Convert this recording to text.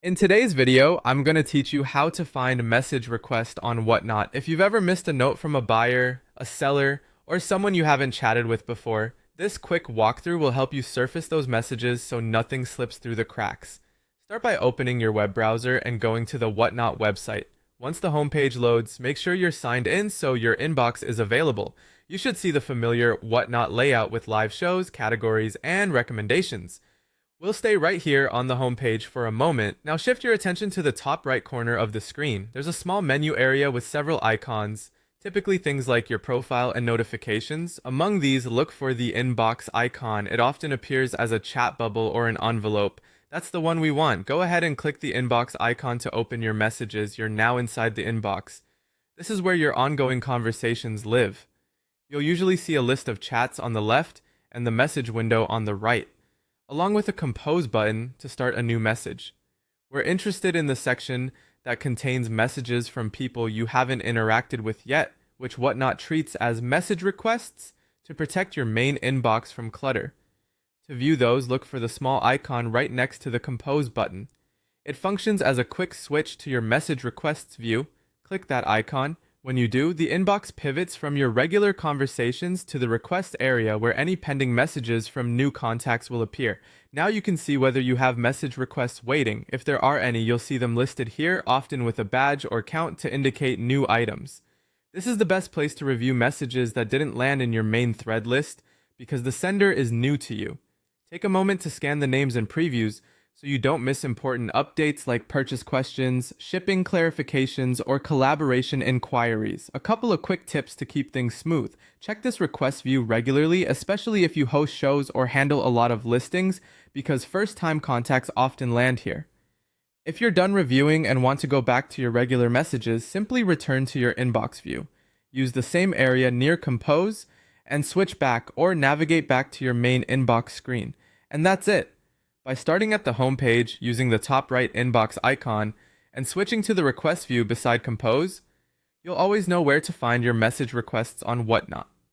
In today's video, I'm going to teach you how to find message request on Whatnot. If you've ever missed a note from a buyer, a seller, or someone you haven't chatted with before, this quick walkthrough will help you surface those messages so nothing slips through the cracks. Start by opening your web browser and going to the Whatnot website. Once the homepage loads, make sure you're signed in so your inbox is available. You should see the familiar Whatnot layout with live shows, categories, and recommendations. We'll stay right here on the home page for a moment. Now shift your attention to the top right corner of the screen. There's a small menu area with several icons, typically things like your profile and notifications. Among these, look for the inbox icon. It often appears as a chat bubble or an envelope. That's the one we want. Go ahead and click the inbox icon to open your messages. You're now inside the inbox. This is where your ongoing conversations live. You'll usually see a list of chats on the left and the message window on the right, along with a compose button to start a new message. We're interested in the section that contains messages from people you haven't interacted with yet, which Whatnot treats as message requests to protect your main inbox from clutter. To view those, look for the small icon right next to the compose button. It functions as a quick switch to your message requests view. Click that icon. When you do, the inbox pivots from your regular conversations to the request area where any pending messages from new contacts will appear. Now you can see whether you have message requests waiting. If there are any, you'll see them listed here, often with a badge or count to indicate new items. This is the best place to review messages that didn't land in your main thread list because the sender is new to you. Take a moment to scan the names and previews so you don't miss important updates like purchase questions, shipping clarifications, or collaboration inquiries. A couple of quick tips to keep things smooth. Check this request view regularly, especially if you host shows or handle a lot of listings, because first-time contacts often land here. If you're done reviewing and want to go back to your regular messages, simply return to your inbox view. Use the same area near Compose and switch back or navigate back to your main inbox screen. And that's it. By starting at the home page using the top right inbox icon and switching to the request view beside Compose, you'll always know where to find your message requests on Whatnot.